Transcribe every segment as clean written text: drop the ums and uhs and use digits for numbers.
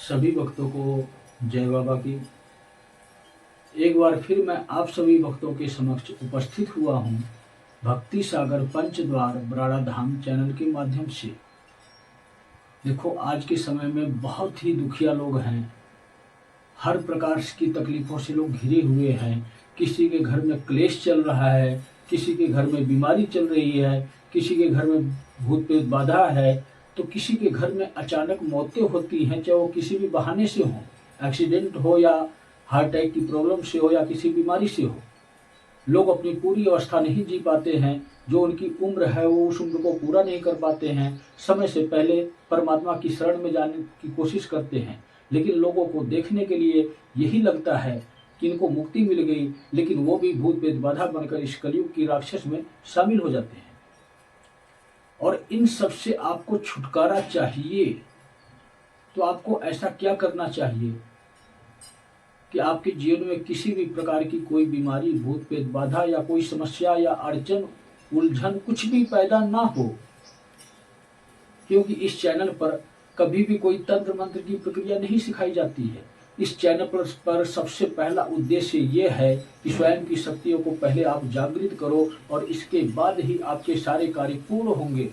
सभी भक्तों को जय बाबा की। एक बार फिर मैं आप सभी भक्तों के समक्ष उपस्थित हुआ हूँ भक्ति सागर पंचद्वार बराड़ा धाम चैनल के माध्यम से। देखो, आज के समय में बहुत ही दुखिया लोग हैं, हर प्रकार की तकलीफों से लोग घिरे हुए हैं। किसी के घर में क्लेश चल रहा है, किसी के घर में बीमारी चल रही है, किसी के घर में भूत प्रेत बाधा है, तो किसी के घर में अचानक मौतें होती हैं, चाहे वो किसी भी बहाने से हो, एक्सीडेंट हो या हार्ट अटैक की प्रॉब्लम से हो या किसी बीमारी से हो। लोग अपनी पूरी अवस्था नहीं जी पाते हैं, जो उनकी उम्र है वो उस उम्र को पूरा नहीं कर पाते हैं। समय से पहले परमात्मा की शरण में जाने की कोशिश करते हैं, लेकिन लोगों को देखने के लिए यही लगता है कि इनको मुक्ति मिल गई, लेकिन वो भी भूत प्रेत बाधा बनकर इस कलयुग की राक्षस में शामिल हो जाते हैं। और इन सब से आपको छुटकारा चाहिए, तो आपको ऐसा क्या करना चाहिए कि आपके जीवन में किसी भी प्रकार की कोई बीमारी, भूत प्रेत बाधा या कोई समस्या या अड़चन, उलझन कुछ भी पैदा ना हो। क्योंकि इस चैनल पर कभी भी कोई तंत्र मंत्र की प्रक्रिया नहीं सिखाई जाती है। इस चैनल पर सबसे पहला उद्देश्य ये है कि स्वयं की शक्तियों को पहले आप जागृत करो और इसके बाद ही आपके सारे कार्य पूर्ण होंगे।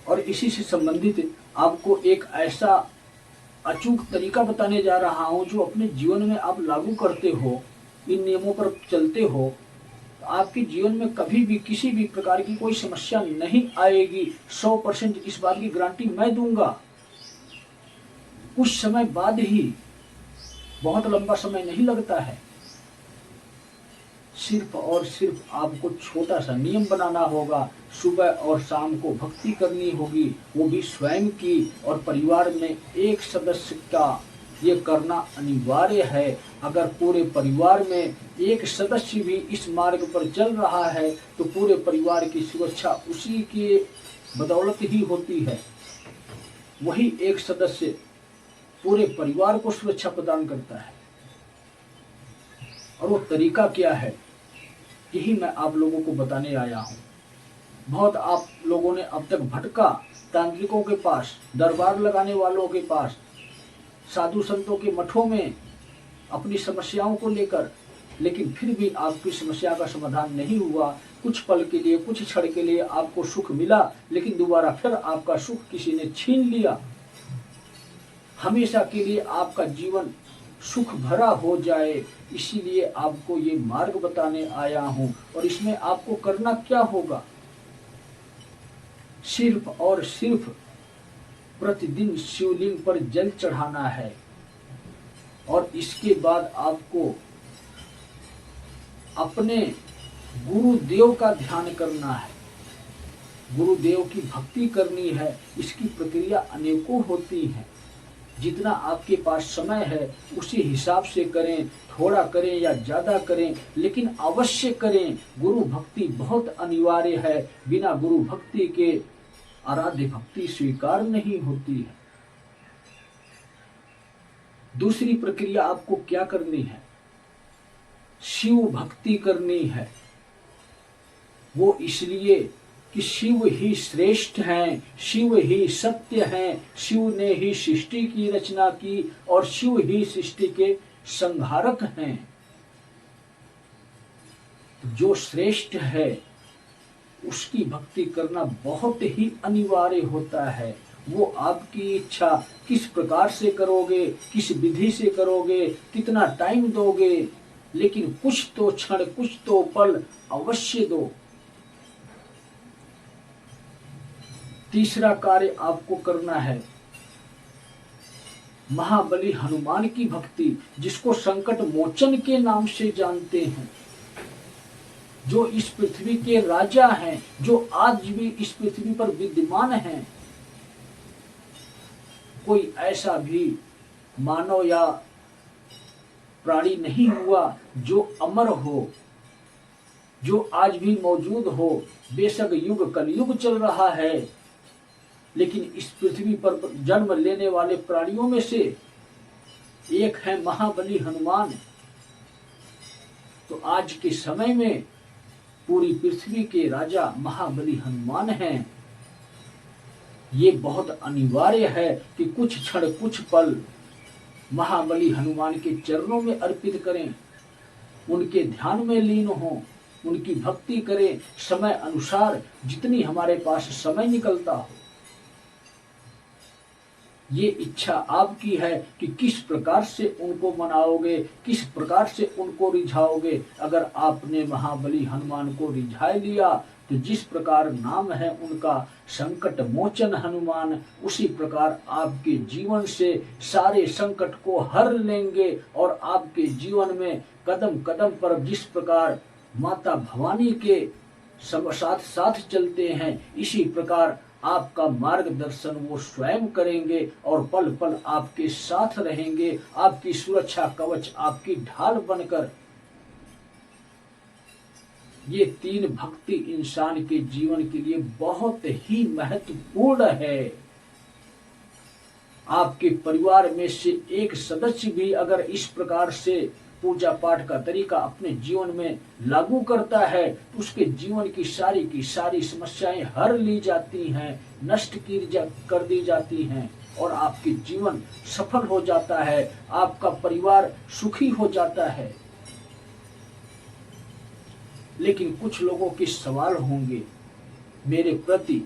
और इसी से संबंधित आपको एक ऐसा अचूक तरीका बताने जा रहा हूं, जो अपने जीवन में आप लागू करते हो, इन नियमों पर चलते हो, तो आपके जीवन में कभी भी किसी भी प्रकार की कोई समस्या नहीं आएगी। 100% इस बात की गारंटी मैं दूंगा। कुछ समय बाद ही, बहुत लंबा समय नहीं लगता है, सिर्फ और सिर्फ आपको छोटा सा नियम बनाना होगा। सुबह और शाम को भक्ति करनी होगी, वो भी स्वयं की, और परिवार में एक सदस्य का ये करना अनिवार्य है। अगर पूरे परिवार में एक सदस्य भी इस मार्ग पर चल रहा है तो पूरे परिवार की सुरक्षा उसी के बदौलत ही होती है। वही एक सदस्य पूरे परिवार को सुरक्षा प्रदान करता है। और वो तरीका क्या है, यही मैं आप लोगों को बताने आया हूँ। बहुत आप लोगों ने अब तक भटका तांत्रिकों के पास, दरबार लगाने वालों के पास, साधु संतों के मठों में अपनी समस्याओं को लेकर, लेकिन फिर भी आपकी समस्या का समाधान नहीं हुआ। कुछ पल के लिए, कुछ क्षण के लिए आपको सुख मिला, लेकिन दोबारा फिर आपका सुख किसी ने छीन लिया। हमेशा के लिए आपका जीवन सुख भरा हो जाए, इसीलिए आपको ये मार्ग बताने आया हूं। और इसमें आपको करना क्या होगा, सिर्फ और सिर्फ प्रतिदिन शिवलिंग पर जल चढ़ाना है। और इसके बाद आपको अपने गुरुदेव का ध्यान करना है, गुरुदेव की भक्ति करनी है। इसकी प्रक्रिया अनेकों होती है, जितना आपके पास समय है उसी हिसाब से करें, थोड़ा करें या ज्यादा करें, लेकिन अवश्य करें। गुरु भक्ति बहुत अनिवार्य है, बिना गुरु भक्ति के आराध्य भक्ति स्वीकार नहीं होती है। दूसरी प्रक्रिया आपको क्या करनी है, शिव भक्ति करनी है। वो इसलिए कि शिव ही श्रेष्ठ हैं, शिव ही सत्य हैं, शिव ने ही सृष्टि की रचना की और शिव ही सृष्टि के संहारक हैं। जो श्रेष्ठ है उसकी भक्ति करना बहुत ही अनिवार्य होता है। वो आपकी इच्छा किस प्रकार से करोगे, किस विधि से करोगे, कितना टाइम दोगे, लेकिन कुछ तो क्षण, कुछ तो पल अवश्य दो। तीसरा कार्य आपको करना है महाबली हनुमान की भक्ति, जिसको संकट मोचन के नाम से जानते हैं, जो इस पृथ्वी के राजा हैं, जो आज भी इस पृथ्वी पर विद्यमान हैं। कोई ऐसा भी मानव या प्राणी नहीं हुआ जो अमर हो, जो आज भी मौजूद हो। बेशक युग कलयुग चल रहा है, लेकिन इस पृथ्वी पर जन्म लेने वाले प्राणियों में से एक है महाबली हनुमान। तो आज के समय में पूरी पृथ्वी के राजा महाबली हनुमान हैं। ये बहुत अनिवार्य है कि कुछ क्षण कुछ पल महाबली हनुमान के चरणों में अर्पित करें, उनके ध्यान में लीन हों, उनकी भक्ति करें, समय अनुसार जितनी हमारे पास समय निकलता हो। ये इच्छा आपकी है कि किस प्रकार से उनको मनाओगे, किस प्रकार से उनको रिझाओगे। अगर आपने महाबली हनुमान को रिझा लिया तो जिस प्रकार नाम है उनका संकट मोचन हनुमान, उसी प्रकार आपके जीवन से सारे संकट को हर लेंगे और आपके जीवन में कदम कदम पर जिस प्रकार माता भवानी के सब साथ साथ चलते हैं, इसी प्रकार आपका मार्गदर्शन वो स्वयं करेंगे और पल पल आपके साथ रहेंगे, आपकी सुरक्षा कवच, आपकी ढाल बनकर। ये तीन भक्ति इंसान के जीवन के लिए बहुत ही महत्वपूर्ण है। आपके परिवार में से एक सदस्य भी अगर इस प्रकार से पूजा पाठ का तरीका अपने जीवन में लागू करता है तो उसके जीवन की सारी समस्याएं हर ली जाती हैं, नष्ट कर दी जाती हैं और आपके जीवन सफल हो जाता है, आपका परिवार सुखी हो जाता है। लेकिन कुछ लोगों के सवाल होंगे मेरे प्रति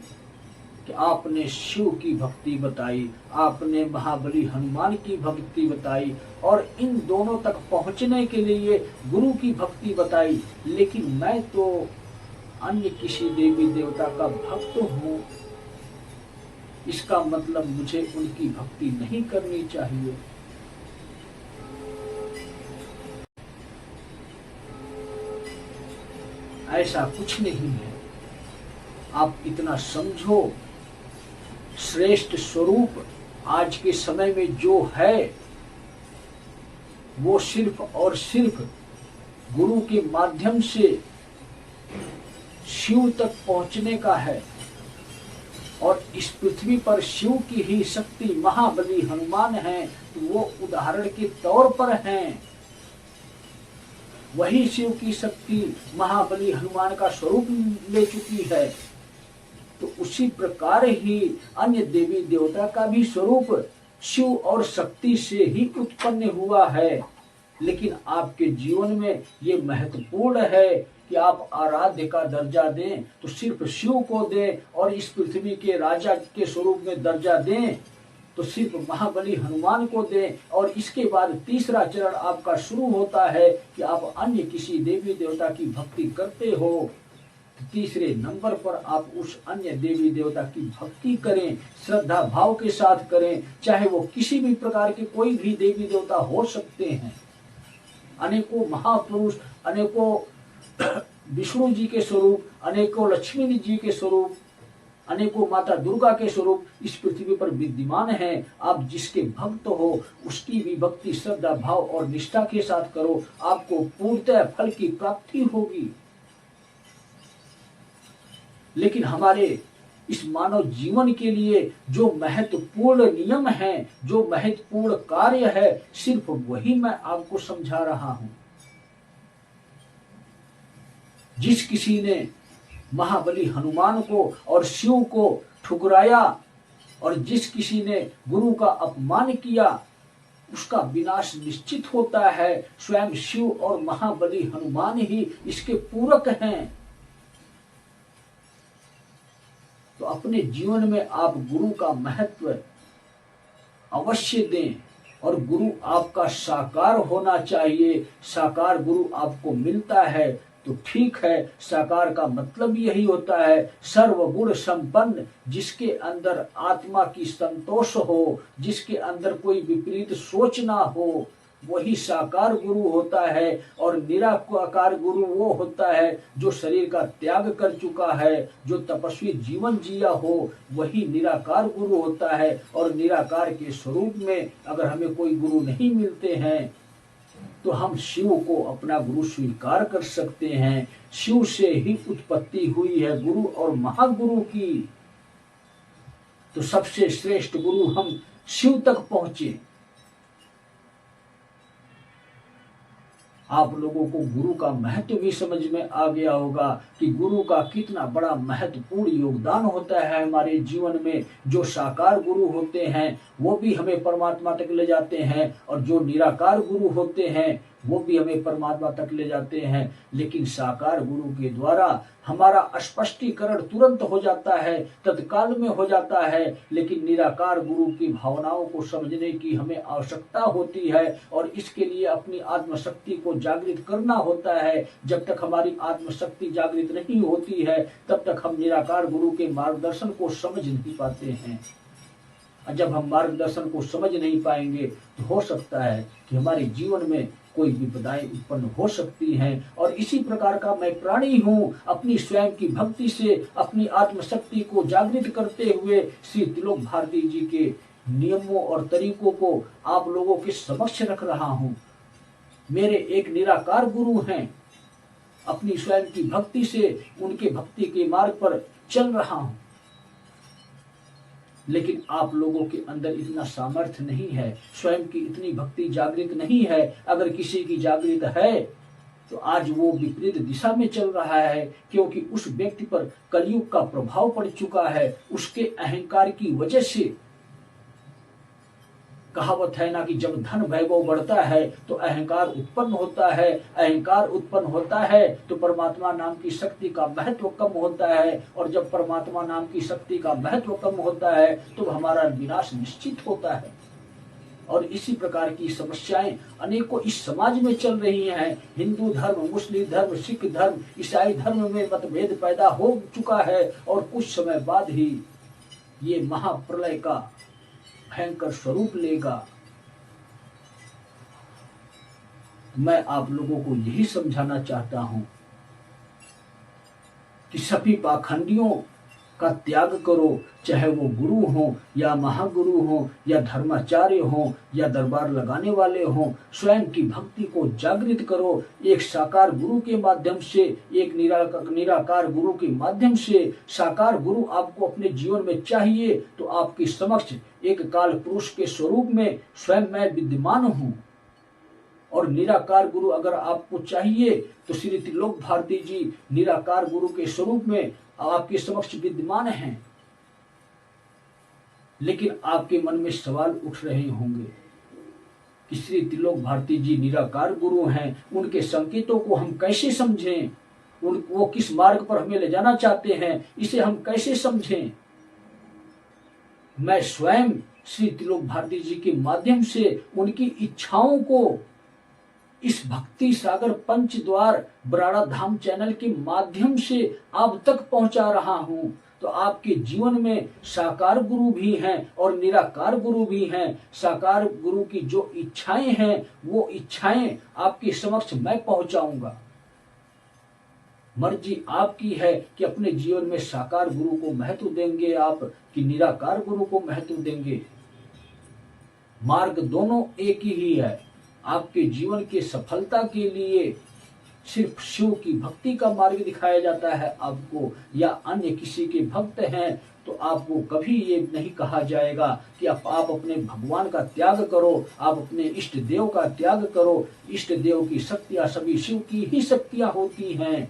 कि आपने शिव की भक्ति बताई, आपने महाबली हनुमान की भक्ति बताई और इन दोनों तक पहुंचने के लिए गुरु की भक्ति बताई, लेकिन मैं तो अन्य किसी देवी देवता का भक्त हूँ, इसका मतलब मुझे उनकी भक्ति नहीं करनी चाहिए। ऐसा कुछ नहीं है। आप इतना समझो, श्रेष्ठ स्वरूप आज के समय में जो है वो सिर्फ और सिर्फ गुरु के माध्यम से शिव तक पहुंचने का है और इस पृथ्वी पर शिव की ही शक्ति महाबली हनुमान है, तो वो उदाहरण के तौर पर हैं। वही शिव की शक्ति महाबली हनुमान का स्वरूप ले चुकी है, तो उसी प्रकार ही अन्य देवी देवता का भी स्वरूप शिव और शक्ति से ही उत्पन्न हुआ है। लेकिन आपके जीवन में ये महत्वपूर्ण है कि आप आराध्य का दर्जा दें तो सिर्फ शिव को दें और इस पृथ्वी के राजा के स्वरूप में दर्जा दें तो सिर्फ महाबली हनुमान को दें। और इसके बाद तीसरा चरण आपका शुरू होता है कि आप अन्य किसी देवी देवता की भक्ति करते हो, तीसरे नंबर पर आप उस अन्य देवी देवता की भक्ति करें, श्रद्धा भाव के साथ करें, चाहे वो किसी भी प्रकार के कोई भी देवी देवता हो सकते हैं। अनेकों महापुरुष, अनेकों विष्णु जी के स्वरूप, अनेकों लक्ष्मी जी के स्वरूप, अनेकों माता दुर्गा के स्वरूप इस पृथ्वी पर विद्यमान हैं। आप जिसके भक्त हो उसकी भी भक्ति श्रद्धा भाव और निष्ठा के साथ करो, आपको पूर्णतः फल की प्राप्ति होगी। लेकिन हमारे इस मानव जीवन के लिए जो महत्वपूर्ण नियम है, जो महत्वपूर्ण कार्य है, सिर्फ वही मैं आपको समझा रहा हूं। जिस किसी ने महाबली हनुमान को और शिव को ठुकराया और जिस किसी ने गुरु का अपमान किया, उसका विनाश निश्चित होता है। स्वयं शिव और महाबली हनुमान ही इसके पूरक हैं। तो अपने जीवन में आप गुरु का महत्व अवश्य दें और गुरु आपका साकार होना चाहिए। साकार गुरु आपको मिलता है तो ठीक है, साकार का मतलब यही होता है सर्वगुण संपन्न, जिसके अंदर आत्मा की संतोष हो, जिसके अंदर कोई विपरीत सोच ना हो, वही साकार गुरु होता है। और निराकार गुरु वो होता है जो शरीर का त्याग कर चुका है, जो तपस्वी जीवन जिया हो, वही निराकार गुरु होता है। और निराकार के स्वरूप में अगर हमें कोई गुरु नहीं मिलते हैं तो हम शिव को अपना गुरु स्वीकार कर सकते हैं। शिव से ही उत्पत्ति हुई है गुरु और महागुरु की, तो सबसे श्रेष्ठ गुरु हम शिव तक पहुंचे। आप लोगों को गुरु का महत्व भी समझ में आ गया होगा कि गुरु का कितना बड़ा महत्वपूर्ण योगदान होता है हमारे जीवन में। जो साकार गुरु होते हैं वो भी हमें परमात्मा तक ले जाते हैं, और जो निराकार गुरु होते हैं वो भी हमें परमात्मा तक ले जाते हैं। लेकिन साकार गुरु के द्वारा हमारा स्पष्टीकरण तुरंत हो जाता है, तत्काल में हो जाता है, लेकिन निराकार गुरु की भावनाओं को समझने की हमें आवश्यकता होती है, और इसके लिए अपनी आत्मशक्ति को जागृत करना होता है। जब तक हमारी आत्मशक्ति जागृत नहीं होती है तब तक हम निराकार गुरु के मार्गदर्शन को समझ नहीं पाते हैं। जब हम मार्गदर्शन को समझ नहीं पाएंगे तो हो सकता है कि हमारे जीवन में कोई विपदाएं उत्पन्न हो सकती हैं। और इसी प्रकार का मैं प्राणी हूँ, अपनी स्वयं की भक्ति से अपनी आत्मशक्ति को जागृत करते हुए श्री त्रिलोक भारती जी के नियमों और तरीकों को आप लोगों के समक्ष रख रहा हूँ। मेरे एक निराकार गुरु हैं, अपनी स्वयं की भक्ति से उनके भक्ति के मार्ग पर चल रहा हूँ, लेकिन आप लोगों के अंदर इतना सामर्थ्य नहीं है, स्वयं की इतनी भक्ति जागृत नहीं है। अगर किसी की जागृत है तो आज वो विपरीत दिशा में चल रहा है, क्योंकि उस व्यक्ति पर कलयुग का प्रभाव पड़ चुका है, उसके अहंकार की वजह से। कहावत है ना कि जब धन वैभव बढ़ता है तो अहंकार उत्पन्न होता है, अहंकार उत्पन्न होता है तो परमात्मा नाम की शक्ति का महत्व कम होता है, और जब परमात्मा नाम की शक्ति का महत्व कम होता है तो हमारा विनाश निश्चित होता है। और इसी प्रकार की समस्याएं अनेकों इस समाज में चल रही हैं। हिंदू धर्म, मुस्लिम धर्म, सिख धर्म, ईसाई धर्म में मतभेद पैदा हो चुका है, और कुछ समय बाद ही ये महाप्रलय का भयंकर स्वरूप लेगा। मैं आप लोगों को यही समझाना चाहता हूं कि सभी पाखंडियों का त्याग करो, चाहे वो गुरु हो या महागुरु हो या धर्माचार्य हो या दरबार लगाने वाले हो। स्वयं की भक्ति को जागृत करो, एक साकार गुरु के माध्यम से, एक निराकार गुरु के माध्यम से। साकार गुरु आपको अपने जीवन में चाहिए तो आपके समक्ष एक काल पुरुष के स्वरूप में स्वयं मैं विद्यमान हूँ, और निराकार गुरु अगर आपको चाहिए तो श्री त्रिलोक भारती जी निराकार गुरु के स्वरूप में आपके समक्ष विद्यमान हैं। लेकिन आपके मन में सवाल उठ रहे होंगे कि श्री त्रिलोक भारती जी निराकार गुरु हैं, उनके संकेतों को हम कैसे समझें, वो किस मार्ग पर हमें ले जाना चाहते हैं, इसे हम कैसे समझें। मैं स्वयं श्री त्रिलोक भारती जी के माध्यम से उनकी इच्छाओं को इस भक्ति सागर पंचद्वार बराड़ा धाम चैनल के माध्यम से आप तक पहुंचा रहा हूं। तो आपके जीवन में साकार गुरु भी हैं और निराकार गुरु भी हैं। साकार गुरु की जो इच्छाएं हैं वो इच्छाएं आपके समक्ष मैं पहुंचाऊंगा। मर्जी आपकी है कि अपने जीवन में साकार गुरु को महत्व देंगे आप कि निराकार गुरु को महत्व देंगे। मार्ग दोनों एक ही है। आपके जीवन के सफलता के लिए सिर्फ शिव की भक्ति का मार्ग दिखाया जाता है आपको, या अन्य किसी के भक्त हैं तो आपको कभी ये नहीं कहा जाएगा कि आप अपने भगवान का त्याग करो, आप अपने इष्ट देव का त्याग करो। इष्ट देव की शक्तियां सभी शिव की ही शक्तियां होती हैं।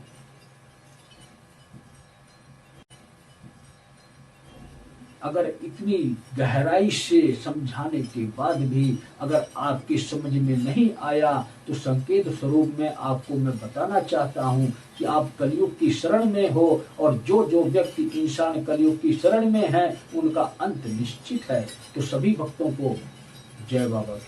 अगर इतनी गहराई से समझाने के बाद भी अगर आपकी समझ में नहीं आया तो संकेत स्वरूप में आपको मैं बताना चाहता हूं कि आप कलयुग की शरण में हो, और जो व्यक्ति इंसान कलयुग की शरण में है उनका अंत निश्चित है। तो सभी भक्तों को जय बाबा।